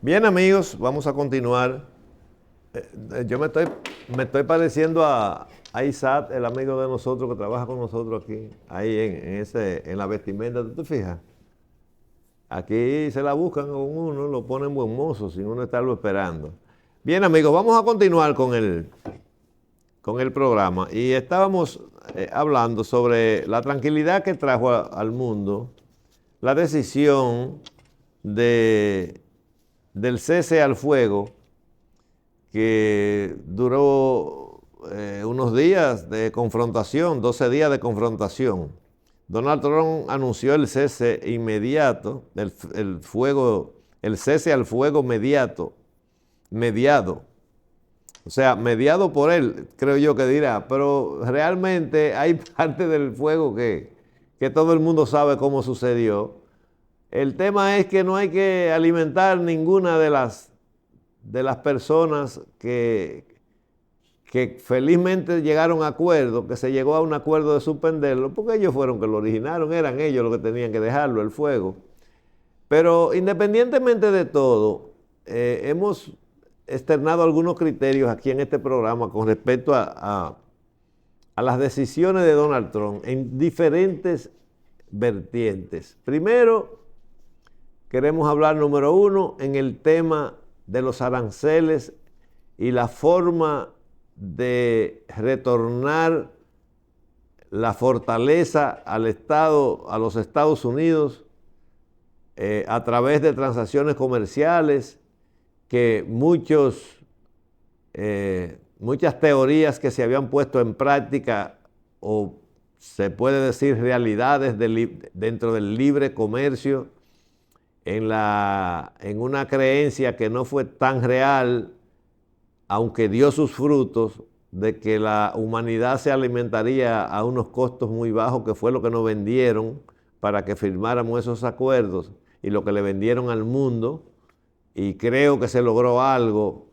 Bien, amigos, vamos a continuar. Yo me estoy pareciendo a Isaac, el amigo de nosotros que trabaja con nosotros aquí, ahí en la vestimenta, ¿tú te fijas? Aquí se la buscan con uno, lo ponen buen mozo sin uno estarlo esperando. Bien, amigos, vamos a continuar con el programa. Y estábamos hablando sobre la tranquilidad que trajo al mundo la decisión de, del cese al fuego que duró unos días de confrontación, 12 días de confrontación. Donald Trump anunció el cese inmediato, el cese al fuego mediado. O sea, mediado por él, creo yo que dirá, pero realmente hay parte del fuego que todo el mundo sabe cómo sucedió. El tema es que no hay que alimentar ninguna de las personas que felizmente llegaron a acuerdo, que se llegó a un acuerdo de suspenderlo, porque ellos fueron que lo originaron, eran ellos los que tenían que dejarlo, el fuego. Pero independientemente de todo, hemos externado algunos criterios aquí en este programa con respecto a las decisiones de Donald Trump en diferentes vertientes. Primero, queremos hablar, número uno, en el tema de los aranceles y la forma de retornar la fortaleza al Estado, a los Estados Unidos, a través de transacciones comerciales que muchas teorías que se habían puesto en práctica, o se puede decir realidades dentro del libre comercio, en una creencia que no fue tan real, aunque dio sus frutos, de que la humanidad se alimentaría a unos costos muy bajos, que fue lo que nos vendieron para que firmáramos esos acuerdos y lo que le vendieron al mundo, y creo que se logró algo,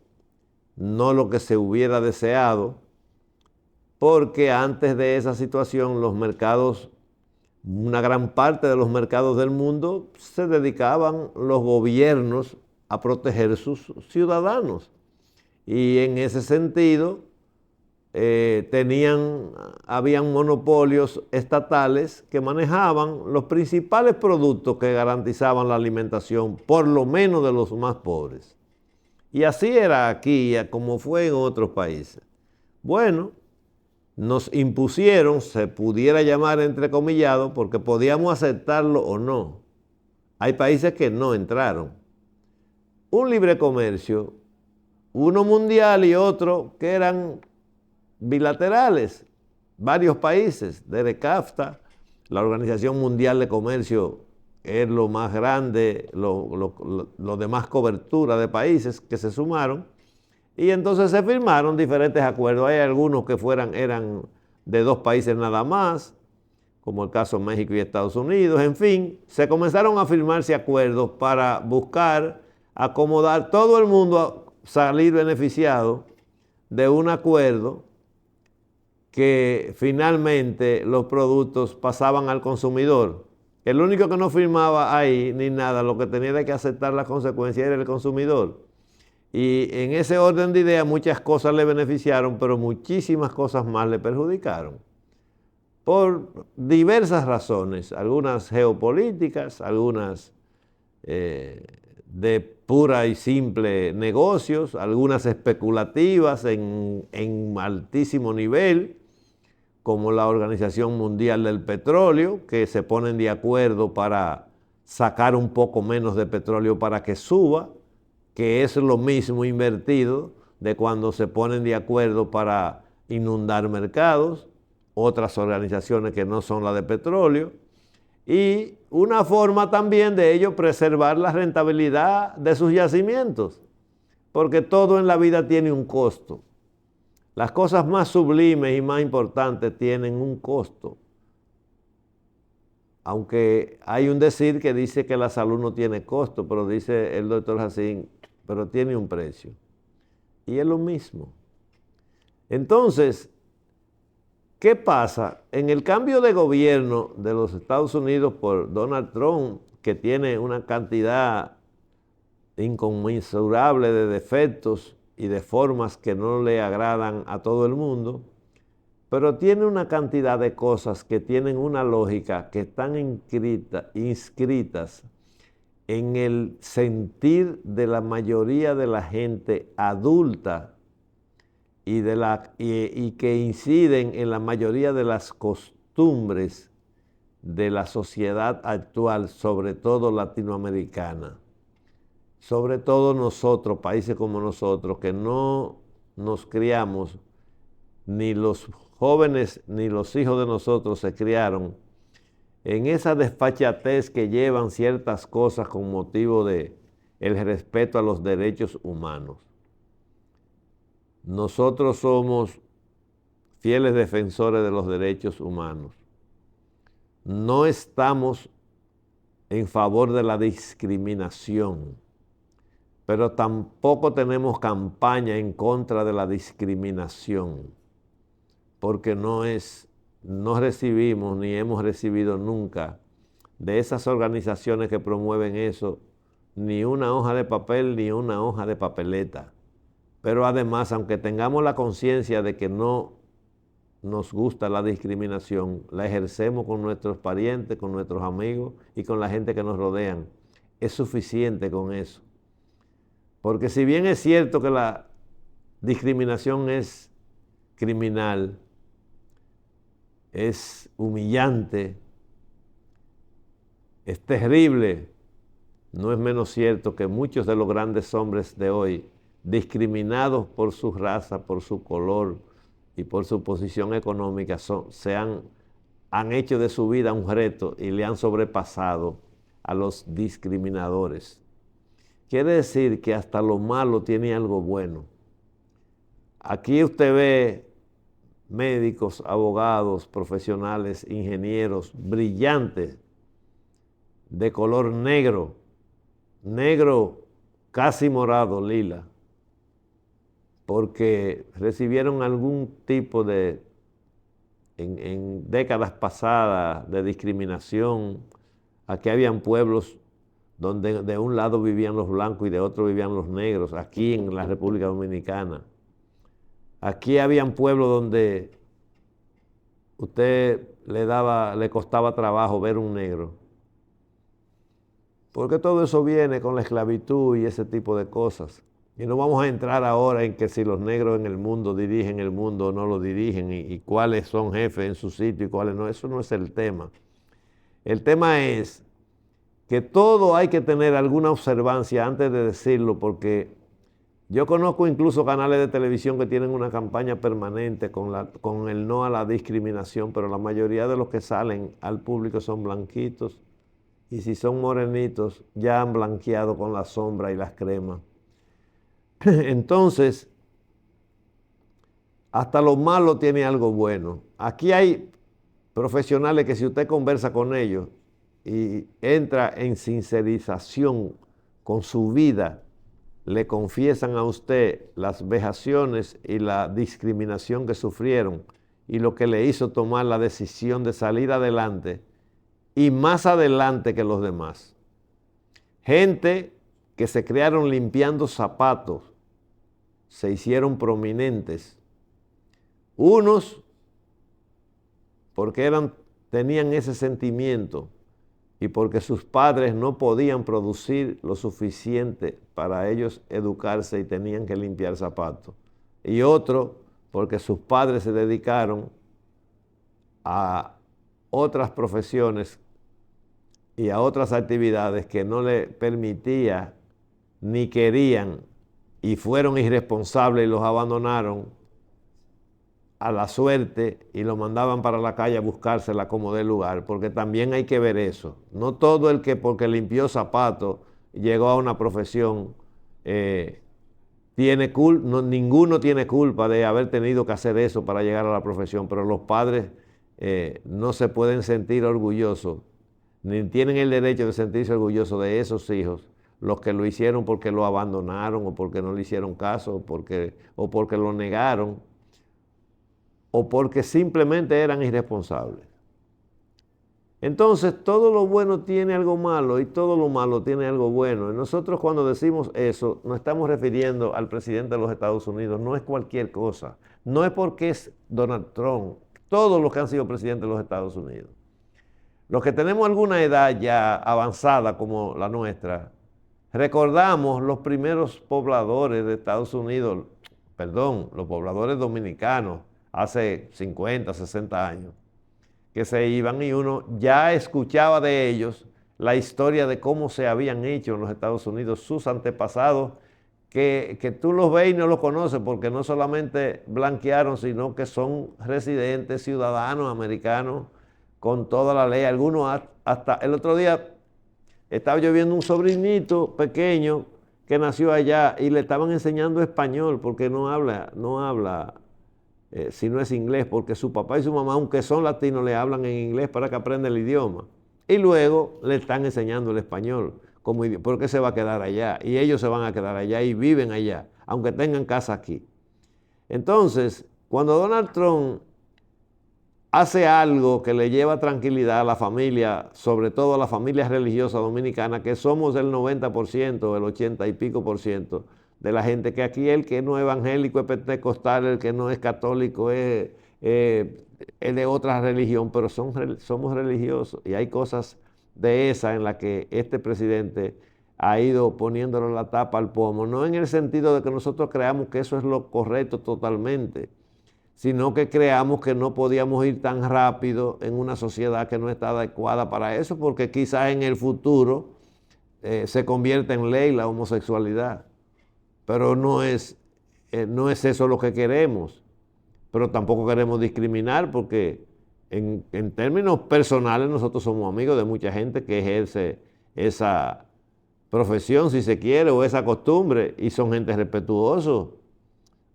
no lo que se hubiera deseado, porque antes de esa situación los mercados, una gran parte de los mercados del mundo, se dedicaban los gobiernos a proteger sus ciudadanos. Y en ese sentido, habían monopolios estatales que manejaban los principales productos que garantizaban la alimentación, por lo menos de los más pobres. Y así era aquí, como fue en otros países. Bueno, nos impusieron, se pudiera llamar entrecomillado, porque podíamos aceptarlo o no. Hay países que no entraron. Un libre comercio, uno mundial y otro que eran bilaterales, varios países, desde CAFTA, la Organización Mundial de Comercio es lo más grande, lo de más cobertura de países que se sumaron, y entonces se firmaron diferentes acuerdos. Hay algunos que eran de dos países nada más, como el caso de México y Estados Unidos. En fin, se comenzaron a firmarse acuerdos para buscar acomodar todo el mundo a salir beneficiado de un acuerdo que finalmente los productos pasaban al consumidor. El único que no firmaba ahí ni nada, lo que tenía que aceptar las consecuencias era el consumidor. Y en ese orden de ideas muchas cosas le beneficiaron, pero muchísimas cosas más le perjudicaron. Por diversas razones, algunas geopolíticas, algunas de pura y simple negocios, algunas especulativas en altísimo nivel, como la Organización Mundial del Petróleo, que se ponen de acuerdo para sacar un poco menos de petróleo para que suba, que es lo mismo invertido de cuando se ponen de acuerdo para inundar mercados, otras organizaciones que no son las de petróleo, y una forma también de ellos preservar la rentabilidad de sus yacimientos, porque todo en la vida tiene un costo. Las cosas más sublimes y más importantes tienen un costo. Aunque hay un decir que dice que la salud no tiene costo, pero dice el doctor Jacín, pero tiene un precio. Y es lo mismo. Entonces, ¿qué pasa? En el cambio de gobierno de los Estados Unidos por Donald Trump, que tiene una cantidad inconmensurable de defectos y de formas que no le agradan a todo el mundo, pero tiene una cantidad de cosas que tienen una lógica, que están inscritas en el sentir de la mayoría de la gente adulta y que inciden en la mayoría de las costumbres de la sociedad actual, sobre todo latinoamericana. Sobre todo nosotros, países como nosotros, que no nos criamos, ni los jóvenes ni los hijos de nosotros se criaron en esa desfachatez que llevan ciertas cosas con motivo de el respeto a los derechos humanos. Nosotros somos fieles defensores de los derechos humanos. No estamos en favor de la discriminación, pero tampoco tenemos campaña en contra de la discriminación, porque no recibimos ni hemos recibido nunca de esas organizaciones que promueven eso, ni una hoja de papel ni una hoja de papeleta. Pero además, aunque tengamos la conciencia de que no nos gusta la discriminación, la ejercemos con nuestros parientes, con nuestros amigos y con la gente que nos rodean. Es suficiente con eso. Porque si bien es cierto que la discriminación es criminal, es humillante, es terrible, no es menos cierto que muchos de los grandes hombres de hoy, discriminados por su raza, por su color y por su posición económica, han hecho de su vida un reto y le han sobrepasado a los discriminadores. Quiere decir que hasta lo malo tiene algo bueno. Aquí usted ve médicos, abogados, profesionales, ingenieros, brillantes, de color negro, casi morado, lila, porque recibieron algún tipo de, en décadas pasadas, de discriminación. Aquí habían pueblos donde de un lado vivían los blancos y de otro vivían los negros, aquí en la República Dominicana. Aquí habían pueblos donde usted le costaba trabajo ver un negro. Porque todo eso viene con la esclavitud y ese tipo de cosas. Y no vamos a entrar ahora en que si los negros en el mundo dirigen el mundo o no lo dirigen y cuáles son jefes en su sitio y cuáles no. Eso no es el tema. El tema es que todo hay que tener alguna observancia antes de decirlo, porque yo conozco incluso canales de televisión que tienen una campaña permanente con el no a la discriminación, pero la mayoría de los que salen al público son blanquitos, y si son morenitos ya han blanqueado con la sombra y las cremas. Entonces, hasta lo malo tiene algo bueno. Aquí hay profesionales que si usted conversa con ellos y entra en sincerización con su vida, le confiesan a usted las vejaciones y la discriminación que sufrieron y lo que le hizo tomar la decisión de salir adelante y más adelante que los demás. Gente que se criaron limpiando zapatos, se hicieron prominentes. Unos porque tenían ese sentimiento y porque sus padres no podían producir lo suficiente para ellos educarse y tenían que limpiar zapatos. Y otro porque sus padres se dedicaron a otras profesiones y a otras actividades que no le permitía ni querían y fueron irresponsables y los abandonaron a la suerte y lo mandaban para la calle a buscársela como de lugar, porque también hay que ver eso. No todo el que porque limpió zapatos llegó a una profesión ninguno tiene culpa de haber tenido que hacer eso para llegar a la profesión, pero los padres no se pueden sentir orgullosos, ni tienen el derecho de sentirse orgullosos de esos hijos, los que lo hicieron porque lo abandonaron o porque no le hicieron caso o porque lo negaron, o porque simplemente eran irresponsables. Entonces, todo lo bueno tiene algo malo y todo lo malo tiene algo bueno. Y nosotros cuando decimos eso, nos estamos refiriendo al presidente de los Estados Unidos. No es cualquier cosa. No es porque es Donald Trump. Todos los que han sido presidentes de los Estados Unidos. Los que tenemos alguna edad ya avanzada como la nuestra, recordamos los primeros pobladores de Estados Unidos, perdón, los pobladores dominicanos, hace 50, 60 años, que se iban y uno ya escuchaba de ellos la historia de cómo se habían hecho en los Estados Unidos sus antepasados, que tú los ves y no los conoces porque no solamente blanquearon, sino que son residentes, ciudadanos americanos, con toda la ley. Algunos hasta el otro día estaba yo viendo un sobrinito pequeño que nació allá y le estaban enseñando español porque no habla si no es inglés, porque su papá y su mamá, aunque son latinos, le hablan en inglés para que aprenda el idioma. Y luego le están enseñando el español como idioma, porque se va a quedar allá y ellos se van a quedar allá y viven allá, aunque tengan casa aquí. Entonces, cuando Donald Trump hace algo que le lleva tranquilidad a la familia, sobre todo a la familia religiosa dominicana, que somos el 90%, el 80 y pico por ciento de la gente, que aquí el que no es evangélico es pentecostal, el que no es católico es de otra religión, pero somos religiosos y hay cosas de esas en las que este presidente ha ido poniéndole la tapa al pomo, no en el sentido de que nosotros creamos que eso es lo correcto totalmente, sino que creamos que no podíamos ir tan rápido en una sociedad que no está adecuada para eso, porque quizás en el futuro se convierta en ley la homosexualidad, pero no es eso lo que queremos, pero tampoco queremos discriminar, porque en términos personales nosotros somos amigos de mucha gente que ejerce esa profesión, si se quiere, o esa costumbre, y son gente respetuosos,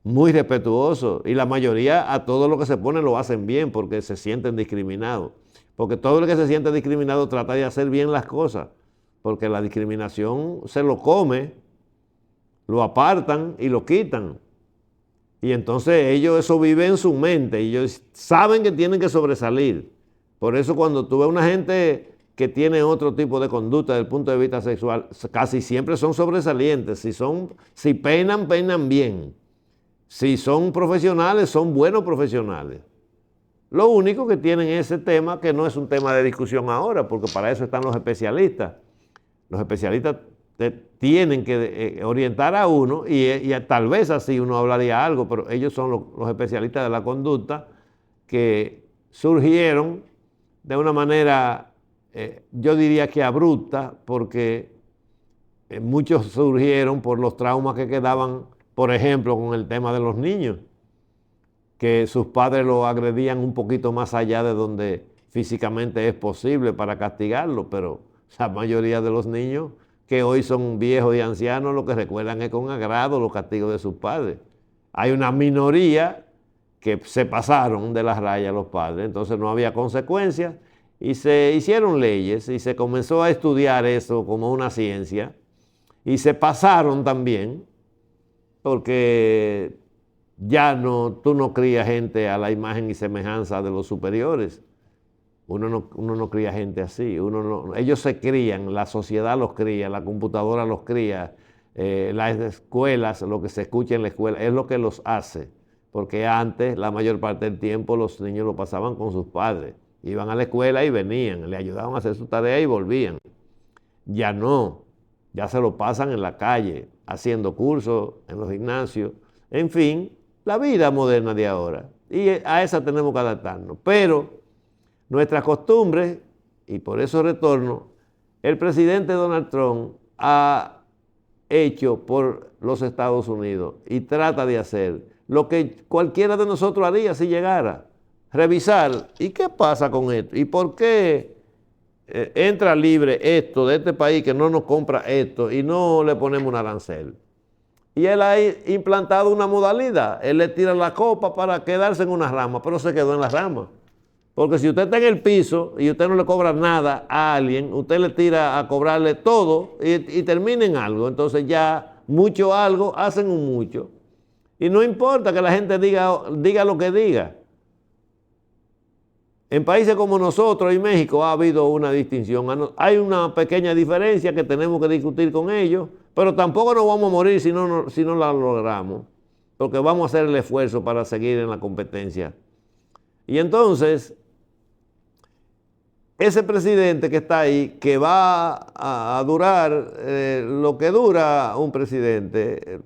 muy respetuosos, y la mayoría a todo lo que se pone lo hacen bien porque se sienten discriminados, porque todo el que se siente discriminado trata de hacer bien las cosas, porque la discriminación se lo come, lo apartan y lo quitan, y entonces ellos eso vive en su mente, y ellos saben que tienen que sobresalir. Por eso cuando tú ves una gente que tiene otro tipo de conducta desde el punto de vista sexual, casi siempre son sobresalientes. Si peinan, peinan bien. Si son profesionales, son buenos profesionales. Lo único que tienen es ese tema, que no es un tema de discusión ahora, porque para eso están los especialistas. Los especialistas tienen que orientar a uno y tal vez así uno hablaría algo, pero ellos son los especialistas de la conducta que surgieron de una manera, yo diría que abrupta, porque muchos surgieron por los traumas que quedaban, por ejemplo, con el tema de los niños, que sus padres los agredían un poquito más allá de donde físicamente es posible para castigarlo, pero la mayoría de los niños que hoy son viejos y ancianos lo que recuerdan es con agrado los castigos de sus padres. Hay una minoría que se pasaron de las rayas los padres, entonces no había consecuencias y se hicieron leyes y se comenzó a estudiar eso como una ciencia y se pasaron también, porque tú no crías gente a la imagen y semejanza de los superiores. Uno no cría gente así. Ellos se crían, la sociedad los cría, la computadora los cría, las escuelas, lo que se escucha en la escuela, es lo que los hace. Porque antes, la mayor parte del tiempo, los niños lo pasaban con sus padres. Iban a la escuela y venían, le ayudaban a hacer su tarea y volvían. Ya no, ya se lo pasan en la calle, haciendo cursos en los gimnasios. En fin, la vida moderna de ahora. Y a esa tenemos que adaptarnos. Pero nuestras costumbres, y por eso retorno, el presidente Donald Trump ha hecho por los Estados Unidos y trata de hacer lo que cualquiera de nosotros haría si llegara. Revisar, ¿y qué pasa con esto? ¿Y por qué entra libre esto de este país que no nos compra esto y no le ponemos un arancel? Y él ha implantado una modalidad. Él le tira la copa para quedarse en una rama, pero se quedó en la rama. Porque si usted está en el piso y usted no le cobra nada a alguien, usted le tira a cobrarle todo y termina en algo. Entonces ya mucho algo hacen un mucho. Y no importa que la gente diga lo que diga. En países como nosotros y México ha habido una distinción. Hay una pequeña diferencia que tenemos que discutir con ellos, pero tampoco nos vamos a morir si no la logramos, porque vamos a hacer el esfuerzo para seguir en la competencia. Y entonces, ese presidente que está ahí, que va a durar lo que dura un presidente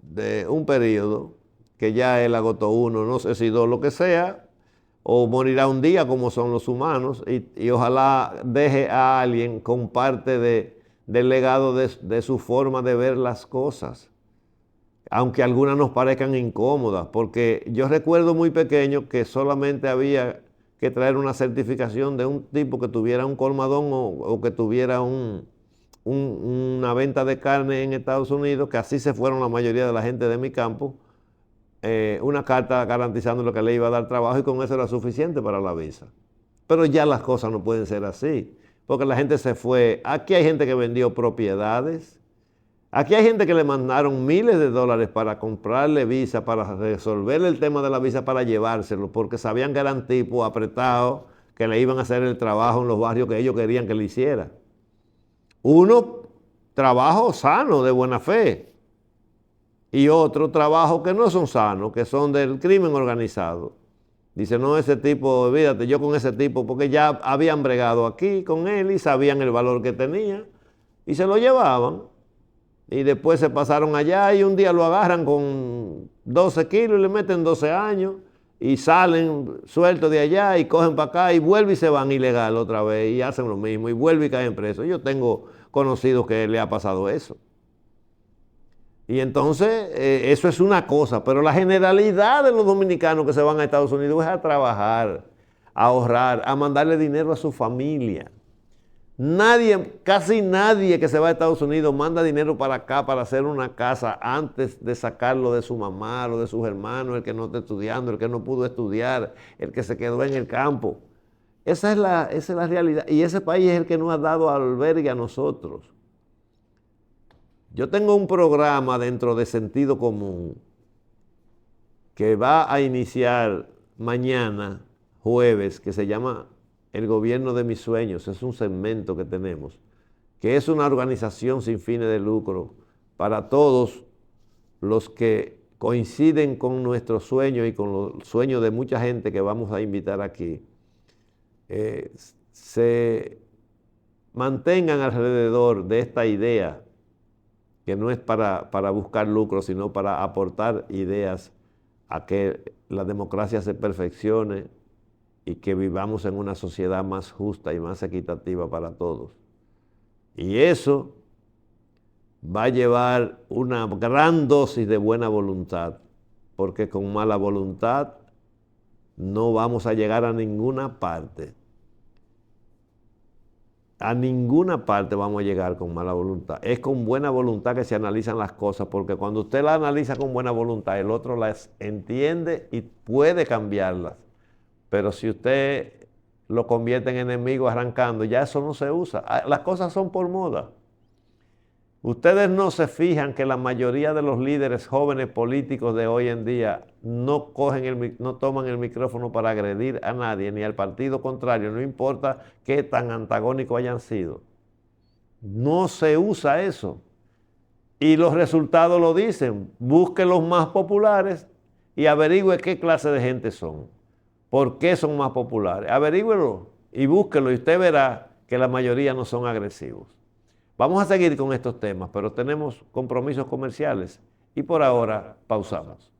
de un periodo, que ya él agotó uno, no sé si dos, lo que sea, o morirá un día como son los humanos, y ojalá deje a alguien con parte del legado de su forma de ver las cosas, aunque algunas nos parezcan incómodas, porque yo recuerdo muy pequeño que solamente había que traer una certificación de un tipo que tuviera un colmadón o que tuviera una venta de carne en Estados Unidos, que así se fueron la mayoría de la gente de mi campo, una carta garantizando lo que le iba a dar trabajo, y con eso era suficiente para la visa. Pero ya las cosas no pueden ser así, porque la gente se fue. Aquí hay gente que vendió propiedades, aquí hay gente que le mandaron miles de dólares para comprarle visa, para resolver el tema de la visa, para llevárselo, porque sabían que eran tipos apretados, que le iban a hacer el trabajo en los barrios que ellos querían que le hiciera. Uno, trabajo sano, de buena fe, y otro trabajo que no son sanos, que son del crimen organizado. Dice, no, ese tipo, olvídate, yo con ese tipo, porque ya habían bregado aquí con él y sabían el valor que tenía, y se lo llevaban, y después se pasaron allá, y un día lo agarran con 12 kilos y le meten 12 años, y salen sueltos de allá, y cogen para acá, y vuelven y se van ilegal otra vez, y hacen lo mismo, y vuelven y caen presos. Yo tengo conocidos que le ha pasado eso. Y entonces, eso es una cosa, pero la generalidad de los dominicanos que se van a Estados Unidos es a trabajar, a ahorrar, a mandarle dinero a su familia. Nadie, casi nadie que se va a Estados Unidos manda dinero para acá para hacer una casa antes de sacarlo de su mamá o de sus hermanos, el que no está estudiando, el que no pudo estudiar, el que se quedó en el campo. Esa es la realidad. Y ese país es el que nos ha dado albergue a nosotros. Yo tengo un programa dentro de Sentido Común que va a iniciar mañana, jueves, que se llama El Gobierno de Mis Sueños. Es un segmento que tenemos, que es una organización sin fines de lucro para todos los que coinciden con nuestros sueños y con los sueños de mucha gente que vamos a invitar aquí, se mantengan alrededor de esta idea, que no es para buscar lucro, sino para aportar ideas a que la democracia se perfeccione y que vivamos en una sociedad más justa y más equitativa para todos. Y eso va a llevar una gran dosis de buena voluntad, porque con mala voluntad no vamos a llegar a ninguna parte. A ninguna parte vamos a llegar con mala voluntad. Es con buena voluntad que se analizan las cosas, porque cuando usted las analiza con buena voluntad, el otro las entiende y puede cambiarlas. Pero si usted lo convierte en enemigo arrancando, ya eso no se usa. Las cosas son por moda. Ustedes no se fijan que la mayoría de los líderes jóvenes políticos de hoy en día no toman el micrófono para agredir a nadie, ni al partido contrario, no importa qué tan antagónicos hayan sido. No se usa eso. Y los resultados lo dicen. Busque los más populares y averigüe qué clase de gente son. ¿Por qué son más populares? Averígüelo y búsquelo, y usted verá que la mayoría no son agresivos. Vamos a seguir con estos temas, pero tenemos compromisos comerciales y por ahora pausamos.